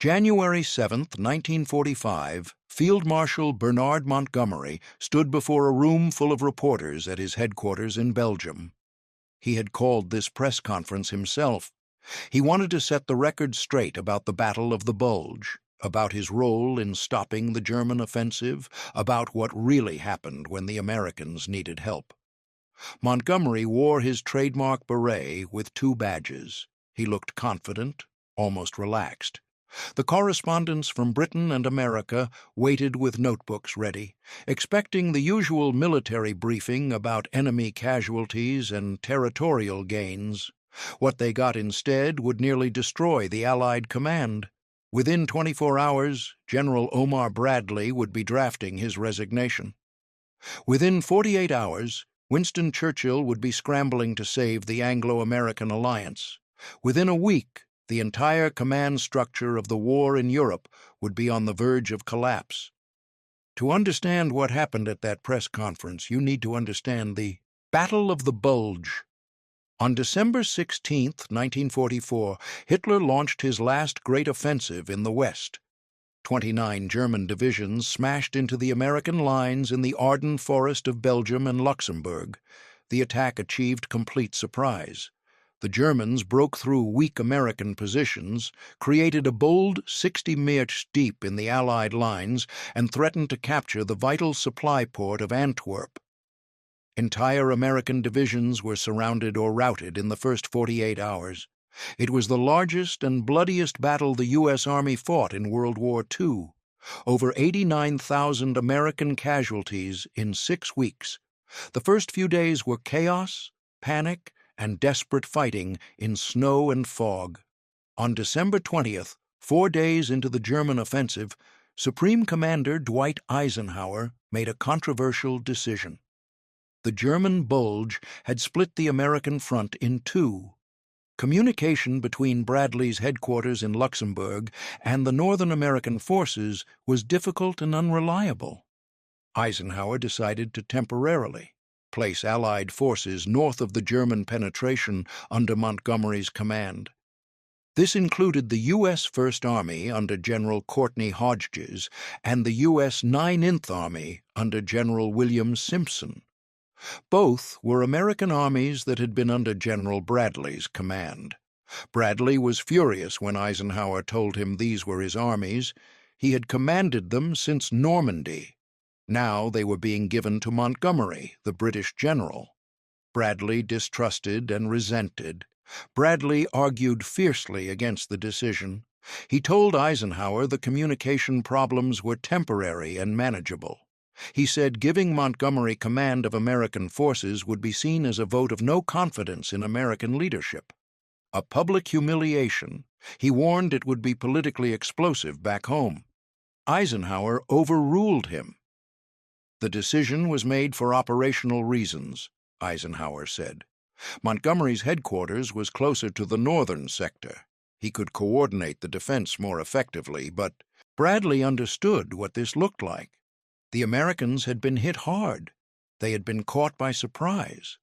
January 7, 1945, Field Marshal Bernard Montgomery stood before a room full of reporters at his headquarters in Belgium. He had called this press conference himself. He wanted to set the record straight about the Battle of the Bulge, about his role in stopping the German offensive, about what really happened when the Americans needed help. Montgomery wore his trademark beret with 2 badges. He looked confident, almost relaxed. The correspondents from Britain and America waited with notebooks ready, expecting the usual military briefing about enemy casualties and territorial gains. What they got instead would nearly destroy the Allied command. Within 24 hours, General Omar Bradley would be drafting his resignation. Within 48 hours, Winston Churchill would be scrambling to save the Anglo-American alliance. Within a week, the entire command structure of the war in Europe would be on the verge of collapse. To understand what happened at that press conference, you need to understand the Battle of the Bulge. On December 16, 1944, Hitler launched his last great offensive in the West. 29 German divisions smashed into the American lines in the Ardennes forest of Belgium and Luxembourg. The attack achieved complete surprise. The Germans broke through weak American positions, created a bold 60 march deep in the Allied lines, and threatened to capture the vital supply port of Antwerp. Entire American divisions were surrounded or routed in the first 48 hours. It was the largest and bloodiest battle the U.S. Army fought in World War II. Over 89,000 American casualties in 6 weeks. The first few days were chaos, panic, and desperate fighting in snow and fog. On December 20th, 4 days into the German offensive, Supreme Commander Dwight Eisenhower made a controversial decision. The German Bulge had split the American front in 2. Communication between Bradley's headquarters in Luxembourg and the Northern American forces was difficult and unreliable. Eisenhower decided to temporarily place Allied forces north of the German penetration under Montgomery's command. This included the U.S. First Army under General Courtney Hodges and the U.S. 9th Army under General William Simpson. Both were American armies that had been under General Bradley's command. Bradley was furious when Eisenhower told him these were his armies. He had commanded them since Normandy. Now they were being given to Montgomery, the British general. Bradley distrusted and resented. Bradley argued fiercely against the decision. He told Eisenhower the communication problems were temporary and manageable. He said giving Montgomery command of American forces would be seen as a vote of no confidence in American leadership. A public humiliation. He warned it would be politically explosive back home. Eisenhower overruled him. The decision was made for operational reasons, Eisenhower said. Montgomery's headquarters was closer to the northern sector. He could coordinate the defense more effectively, but Bradley understood what this looked like. The Americans had been hit hard. They had been caught by surprise.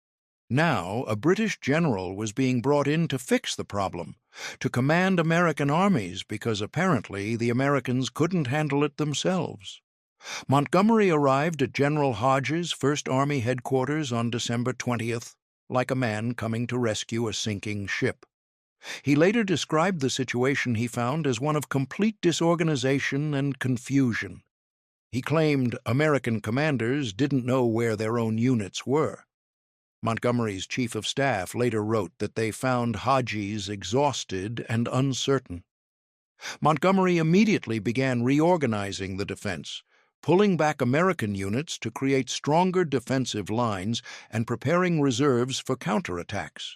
Now, a British general was being brought in to fix the problem, to command American armies because apparently the Americans couldn't handle it themselves. Montgomery arrived at General Hodges' First Army headquarters on December 20th, like a man coming to rescue a sinking ship. He later described the situation he found as one of complete disorganization and confusion. He claimed American commanders didn't know where their own units were. Montgomery's chief of staff later wrote that they found Hodges exhausted and uncertain. Montgomery immediately began reorganizing the defense, pulling back American units to create stronger defensive lines and preparing reserves for counterattacks.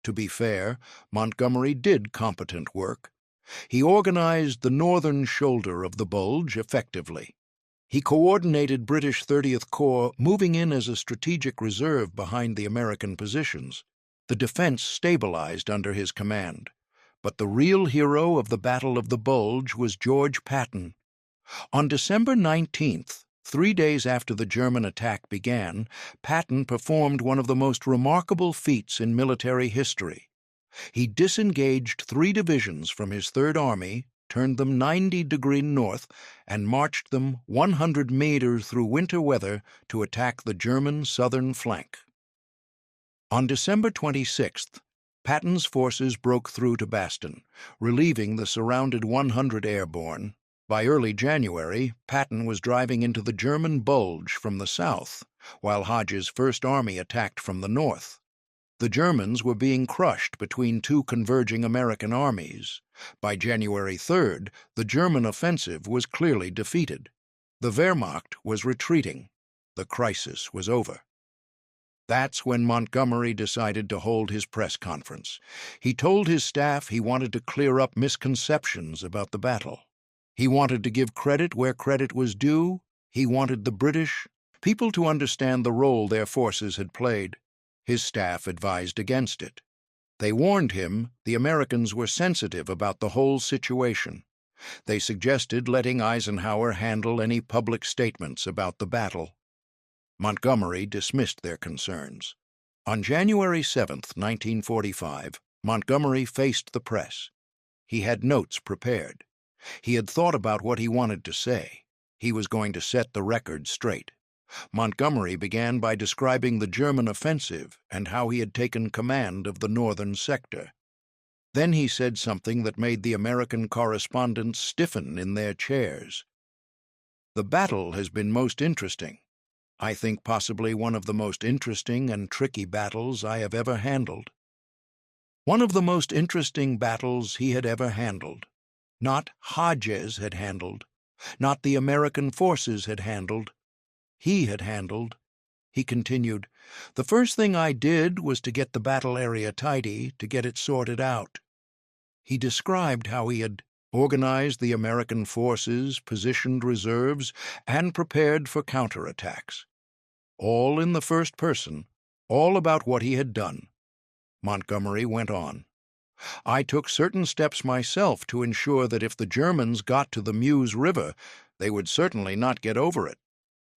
To be fair, Montgomery did competent work. He organized the northern shoulder of the Bulge effectively. He coordinated British 30th Corps moving in as a strategic reserve behind the American positions. The defense stabilized under his command. But the real hero of the Battle of the Bulge was George Patton. On December 19th, 3 days after the German attack began, Patton performed one of the most remarkable feats in military history. He disengaged 3 divisions from his Third Army, turned them 90° north, and marched them 100 meters through winter weather to attack the German southern flank. On December 26th, Patton's forces broke through to Baston, relieving the surrounded 100 airborne. By early January, Patton was driving into the German Bulge from the south, while Hodges' First Army attacked from the north. The Germans were being crushed between two converging American armies. By January 3rd, the German offensive was clearly defeated. The Wehrmacht was retreating. The crisis was over. That's when Montgomery decided to hold his press conference. He told his staff he wanted to clear up misconceptions about the battle. He wanted to give credit where credit was due. He wanted the British people to understand the role their forces had played. His staff advised against it. They warned him the Americans were sensitive about the whole situation. They suggested letting Eisenhower handle any public statements about the battle. Montgomery dismissed their concerns. On January 7, 1945, Montgomery faced the press. He had notes prepared. He had thought about what he wanted to say. He was going to set the record straight. Montgomery began by describing the German offensive and how he had taken command of the northern sector. Then he said something that made the American correspondents stiffen in their chairs. "The battle has been most interesting. I think possibly one of the most interesting and tricky battles I have ever handled." One of the most interesting battles he had ever handled. Not Hodges had handled, not the American forces had handled. He had handled. He continued, "The first thing I did was to get the battle area tidy, to get it sorted out." He described how he had organized the American forces, positioned reserves, and prepared for counterattacks. All in the first person, all about what he had done. Montgomery went on. "I took certain steps myself to ensure that if the Germans got to the Meuse River, they would certainly not get over it.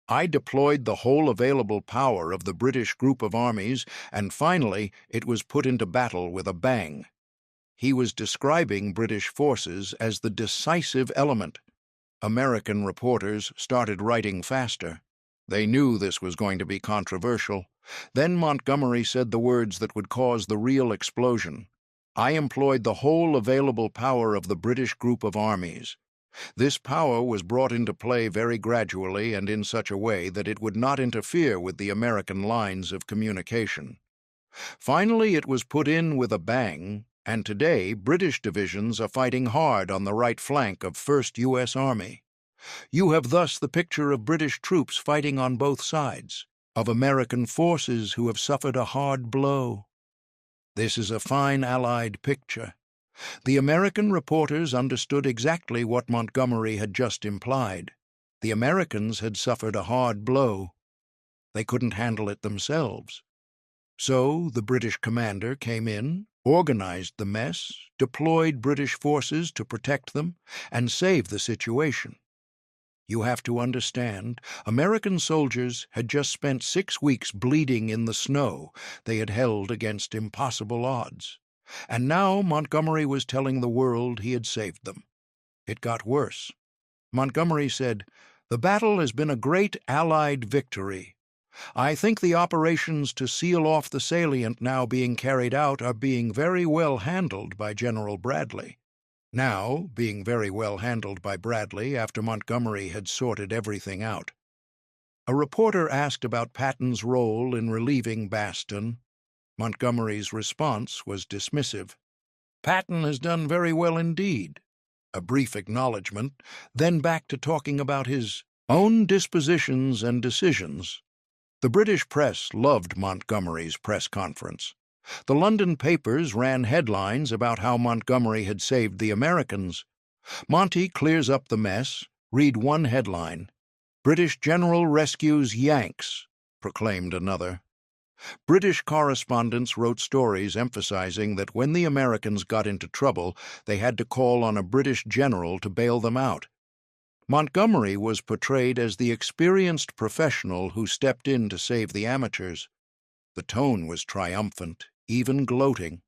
I deployed the whole available power of the British group of armies, and finally it was put into battle with a bang." He was describing British forces as the decisive element. American reporters started writing faster. They knew this was going to be controversial. Then Montgomery said the words that would cause the real explosion. "I employed the whole available power of the British group of armies. This power was brought into play very gradually and in such a way that it would not interfere with the American lines of communication. Finally, it was put in with a bang, and today British divisions are fighting hard on the right flank of 1st U.S. Army. You have thus the picture of British troops fighting on both sides, of American forces who have suffered a hard blow. This is a fine Allied picture." The American reporters understood exactly what Montgomery had just implied. The Americans had suffered a hard blow. They couldn't handle it themselves. So the British commander came in, organized the mess, deployed British forces to protect them, and save the situation. You have to understand, American soldiers had just spent 6 weeks bleeding in the snow they had held against impossible odds. And now Montgomery was telling the world he had saved them. It got worse. Montgomery said, "The battle has been a great Allied victory. I think the operations to seal off the salient now being carried out are being very well handled by General Bradley." Now being very well handled by Bradley after Montgomery had sorted everything out. A reporter asked about Patton's role in relieving Baston. Montgomery's response was dismissive. "Patton has done very well indeed." A brief acknowledgment, then back to talking about his own dispositions and decisions. The British press loved Montgomery's press conference. The London papers ran headlines about how Montgomery had saved the Americans. "Monty clears up the mess." Read one headline. "British General rescues Yanks," proclaimed another. British correspondents wrote stories emphasizing that when the Americans got into trouble, they had to call on a British general to bail them out. Montgomery was portrayed as the experienced professional who stepped in to save the amateurs. The tone was triumphant, even gloating.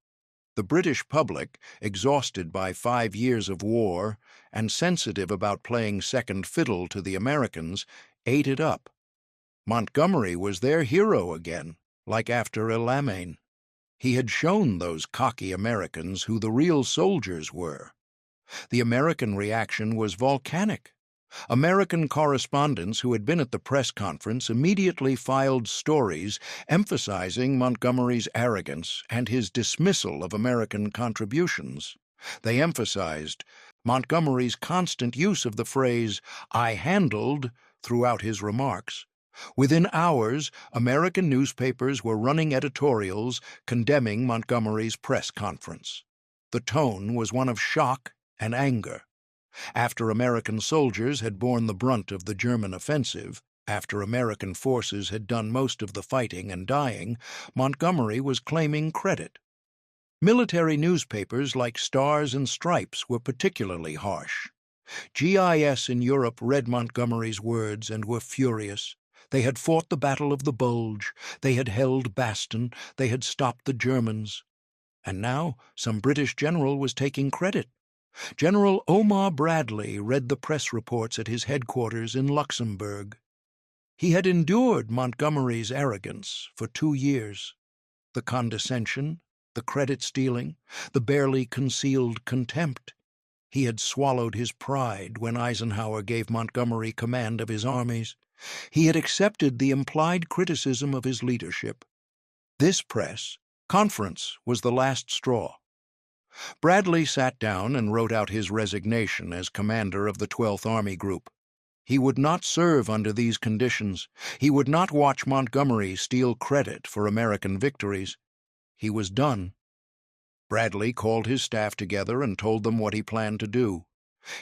The British public, exhausted by 5 years of war and sensitive about playing second fiddle to the Americans, ate it up. Montgomery was their hero again, like after El Alamein. He had shown those cocky Americans who the real soldiers were. The American reaction was volcanic. American correspondents who had been at the press conference immediately filed stories emphasizing Montgomery's arrogance and his dismissal of American contributions. They emphasized Montgomery's constant use of the phrase, "I handled," throughout his remarks. Within hours, American newspapers were running editorials condemning Montgomery's press conference. The tone was one of shock and anger. After American soldiers had borne the brunt of the German offensive, after American forces had done most of the fighting and dying, Montgomery was claiming credit. Military newspapers like Stars and Stripes were particularly harsh. GIS in Europe read Montgomery's words and were furious. They had fought the Battle of the Bulge, they had held Baston, they had stopped the Germans. And now some British general was taking credit. General Omar Bradley read the press reports at his headquarters in Luxembourg. He had endured Montgomery's arrogance for 2 years. The condescension, the credit-stealing, the barely concealed contempt. He had swallowed his pride when Eisenhower gave Montgomery command of his armies. He had accepted the implied criticism of his leadership. This press conference was the last straw. Bradley sat down and wrote out his resignation as commander of the 12th Army Group. He would not serve under these conditions. He would not watch Montgomery steal credit for American victories. He was done. Bradley called his staff together and told them what he planned to do.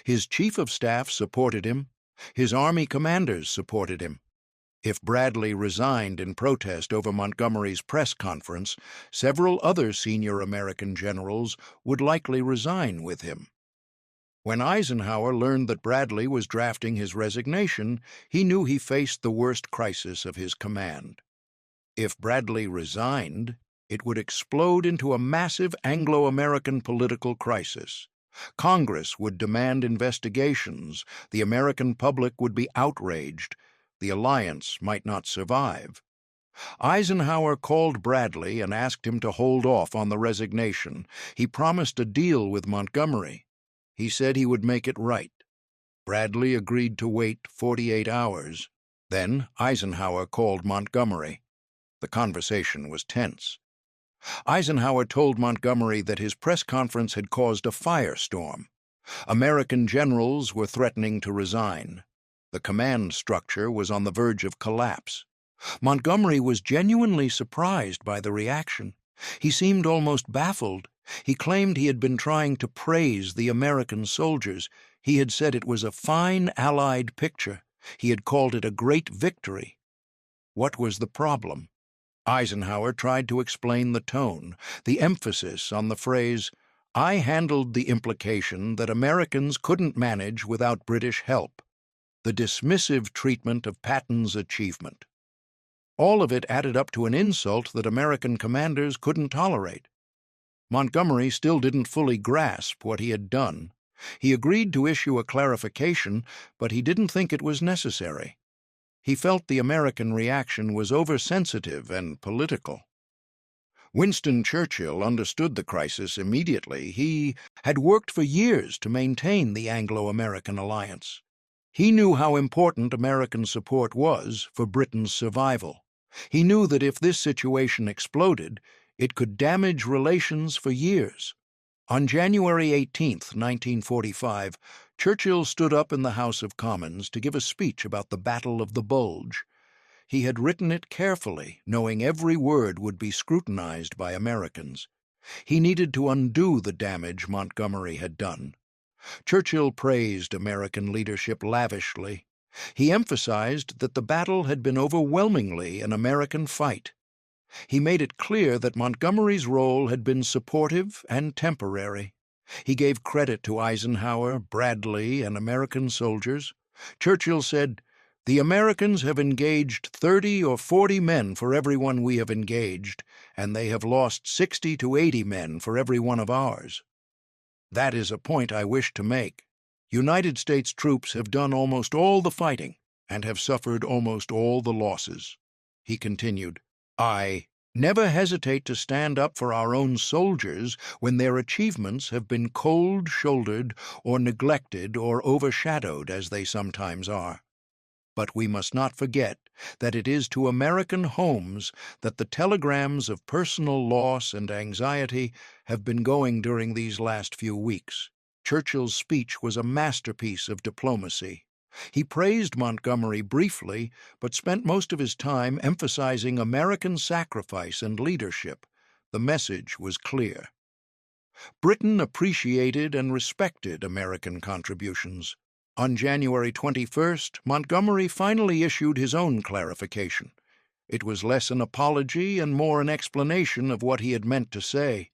His chief of staff supported him. His army commanders supported him. If Bradley resigned in protest over Montgomery's press conference, several other senior American generals would likely resign with him. When Eisenhower learned that Bradley was drafting his resignation, he knew he faced the worst crisis of his command. If Bradley resigned, it would explode into a massive Anglo-American political crisis. Congress would demand investigations, the American public would be outraged, the alliance might not survive. Eisenhower called Bradley and asked him to hold off on the resignation. He promised a deal with Montgomery. He said he would make it right. Bradley agreed to wait 48 hours. Then Eisenhower called Montgomery. The conversation was tense. Eisenhower told Montgomery that his press conference had caused a firestorm. American generals were threatening to resign. The command structure was on the verge of collapse. Montgomery was genuinely surprised by the reaction. He seemed almost baffled. He claimed he had been trying to praise the American soldiers. He had said it was a fine Allied picture. He had called it a great victory. What was the problem? Eisenhower tried to explain the tone, the emphasis on the phrase, "I handled the implication that Americans couldn't manage without British help," the dismissive treatment of Patton's achievement. All of it added up to an insult that American commanders couldn't tolerate. Montgomery still didn't fully grasp what he had done. He agreed to issue a clarification, but he didn't think it was necessary. He felt the American reaction was oversensitive and political. Winston Churchill understood the crisis immediately. He had worked for years to maintain the Anglo-American alliance. He knew how important American support was for Britain's survival. He knew that if this situation exploded, it could damage relations for years. On January 18, 1945, Churchill stood up in the House of Commons to give a speech about the Battle of the Bulge. He had written it carefully, knowing every word would be scrutinized by Americans. He needed to undo the damage Montgomery had done. Churchill praised American leadership lavishly. He emphasized that the battle had been overwhelmingly an American fight. He made it clear that Montgomery's role had been supportive and temporary. He gave credit to Eisenhower, Bradley, and American soldiers. Churchill said, "The Americans have engaged 30 or 40 men for everyone we have engaged, and they have lost 60 to 80 men for every one of ours. That is a point I wish to make. United States troops have done almost all the fighting and have suffered almost all the losses." He continued, "I never hesitate to stand up for our own soldiers when their achievements have been cold-shouldered or neglected or overshadowed, as they sometimes are. But we must not forget that it is to American homes that the telegrams of personal loss and anxiety have been going during these last few weeks. Churchill's speech was a masterpiece of diplomacy. He praised Montgomery briefly, but spent most of his time emphasizing American sacrifice and leadership. The message was clear. Britain appreciated and respected American contributions. On January 21st, Montgomery finally issued his own clarification. It was less an apology and more an explanation of what he had meant to say.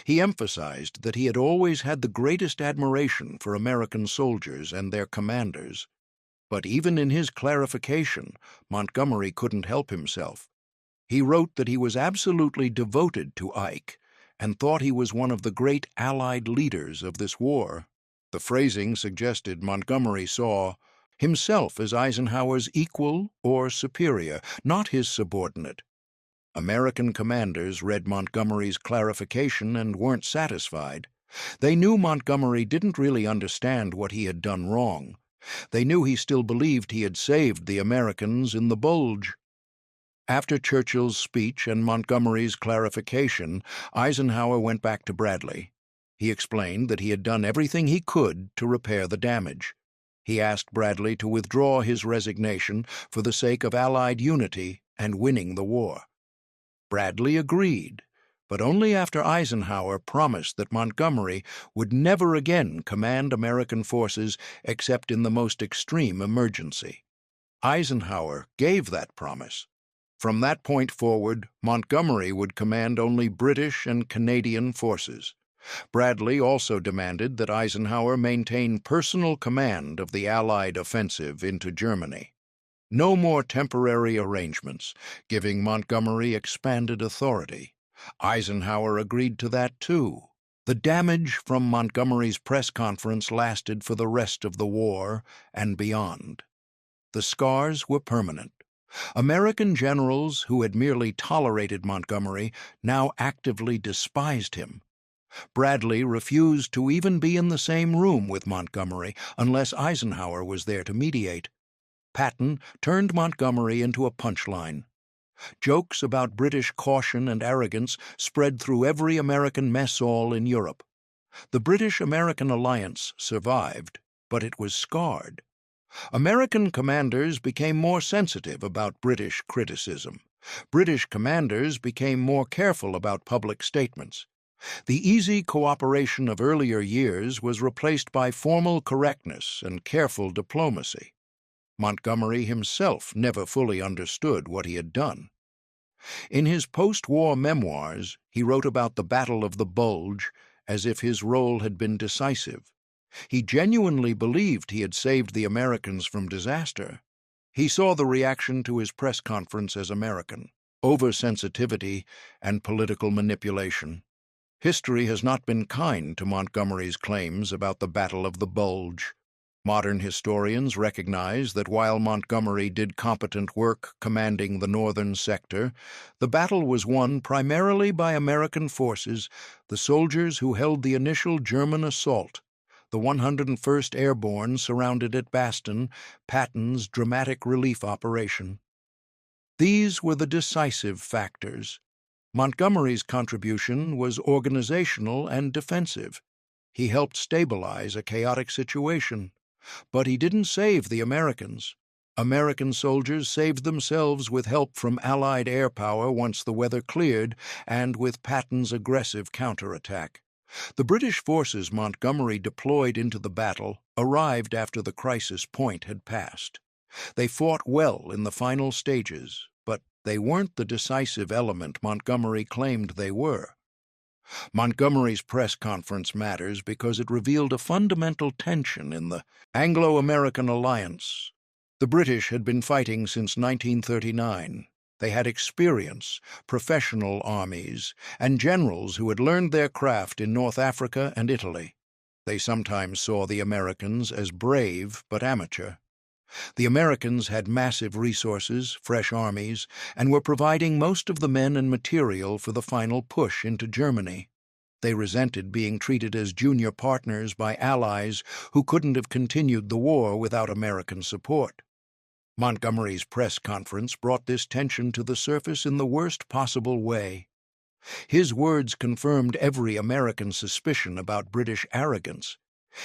He emphasized that he had always had the greatest admiration for American soldiers and their commanders. But even in his clarification, Montgomery couldn't help himself. He wrote that he was absolutely devoted to Ike and thought he was one of the great Allied leaders of this war. The phrasing suggested Montgomery saw himself as Eisenhower's equal or superior, not his subordinate. American commanders read Montgomery's clarification and weren't satisfied. They knew Montgomery didn't really understand what he had done wrong. They knew he still believed he had saved the Americans in the Bulge. After Churchill's speech and Montgomery's clarification, Eisenhower went back to Bradley. He explained that he had done everything he could to repair the damage. He asked Bradley to withdraw his resignation for the sake of Allied unity and winning the war. Bradley agreed, but only after Eisenhower promised that Montgomery would never again command American forces except in the most extreme emergency. Eisenhower gave that promise. From that point forward, Montgomery would command only British and Canadian forces. Bradley also demanded that Eisenhower maintain personal command of the Allied offensive into Germany. No more temporary arrangements, giving Montgomery expanded authority. Eisenhower agreed to that too. The damage from Montgomery's press conference lasted for the rest of the war and beyond. The scars were permanent. American generals who had merely tolerated Montgomery now actively despised him. Bradley refused to even be in the same room with Montgomery unless Eisenhower was there to mediate. Patton turned Montgomery into a punchline. Jokes about British caution and arrogance spread through every American mess hall in Europe. The British-American alliance survived, but it was scarred. American commanders became more sensitive about British criticism. British commanders became more careful about public statements. The easy cooperation of earlier years was replaced by formal correctness and careful diplomacy. Montgomery himself never fully understood what he had done. In his post-war memoirs, he wrote about the Battle of the Bulge as if his role had been decisive. He genuinely believed he had saved the Americans from disaster. He saw the reaction to his press conference as American: oversensitivity and political manipulation. History has not been kind to Montgomery's claims about the Battle of the Bulge. Modern historians recognize that while Montgomery did competent work commanding the northern sector, the battle was won primarily by American forces, the soldiers who held the initial German assault. The 101st Airborne surrounded at Baston, Patton's dramatic relief operation. These were the decisive factors. Montgomery's contribution was organizational and defensive. He helped stabilize a chaotic situation. But he didn't save the Americans. American soldiers saved themselves with help from Allied air power once the weather cleared and with Patton's aggressive counterattack. The British forces Montgomery deployed into the battle arrived after the crisis point had passed. They fought well in the final stages, but they weren't the decisive element Montgomery claimed they were. Montgomery's press conference matters because it revealed a fundamental tension in the Anglo-American alliance. The British had been fighting since 1939. They had experience, professional armies, and generals who had learned their craft in North Africa and Italy. They sometimes saw the Americans as brave but amateur. The Americans had massive resources, fresh armies, and were providing most of the men and material for the final push into Germany. They resented being treated as junior partners by allies who couldn't have continued the war without American support. Montgomery's press conference brought this tension to the surface in the worst possible way. His words confirmed every American suspicion about British arrogance.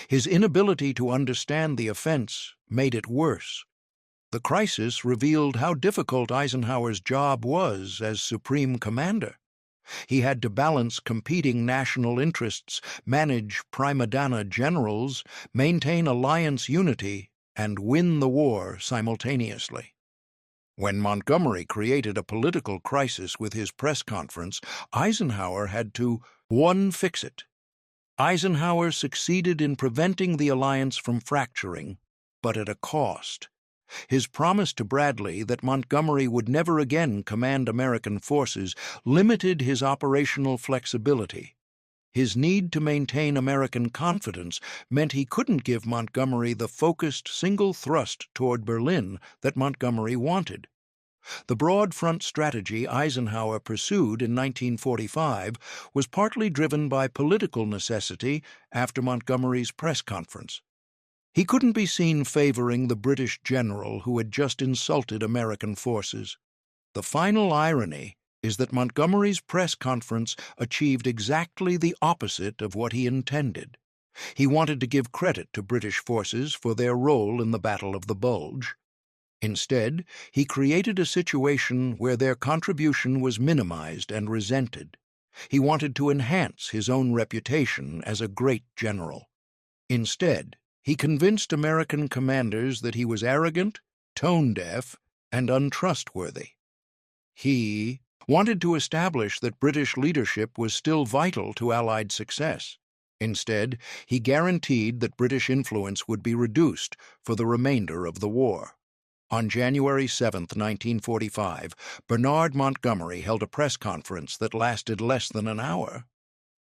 His inability to understand the offense made it worse. The crisis revealed how difficult Eisenhower's job was as Supreme Commander. He had to balance competing national interests, manage prima donna generals, maintain alliance unity, and win the war simultaneously. When Montgomery created a political crisis with his press conference, Eisenhower had to, one, fix it. Eisenhower succeeded in preventing the alliance from fracturing, but at a cost. His promise to Bradley that Montgomery would never again command American forces limited his operational flexibility. His need to maintain American confidence meant he couldn't give Montgomery the focused single thrust toward Berlin that Montgomery wanted. The broad front strategy Eisenhower pursued in 1945 was partly driven by political necessity after Montgomery's press conference. He couldn't be seen favoring the British general who had just insulted American forces. The final irony is that Montgomery's press conference achieved exactly the opposite of what he intended. He wanted to give credit to British forces for their role in the Battle of the Bulge. Instead, he created a situation where their contribution was minimized and resented. He wanted to enhance his own reputation as a great general. Instead, he convinced American commanders that he was arrogant, tone-deaf, and untrustworthy. He wanted to establish that British leadership was still vital to Allied success. Instead, he guaranteed that British influence would be reduced for the remainder of the war. On January 7, 1945, Bernard Montgomery held a press conference that lasted less than an hour.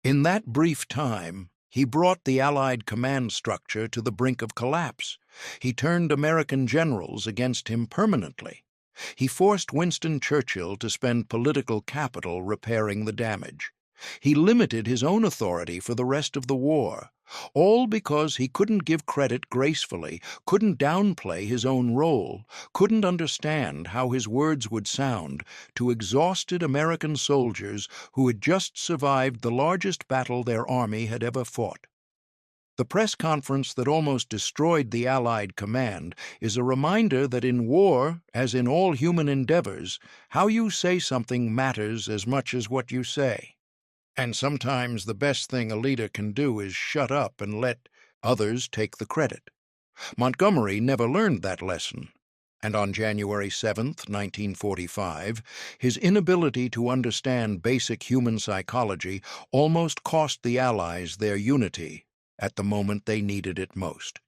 In that brief time, he brought the Allied command structure to the brink of collapse. He turned American generals against him permanently. He forced Winston Churchill to spend political capital repairing the damage. He limited his own authority for the rest of the war, all because he couldn't give credit gracefully, couldn't downplay his own role, couldn't understand how his words would sound to exhausted American soldiers who had just survived the largest battle their army had ever fought. The press conference that almost destroyed the Allied command is a reminder that in war, as in all human endeavors, how you say something matters as much as what you say. And sometimes the best thing a leader can do is shut up and let others take the credit. Montgomery never learned that lesson, and on January 7, 1945, his inability to understand basic human psychology almost cost the Allies their unity at the moment they needed it most.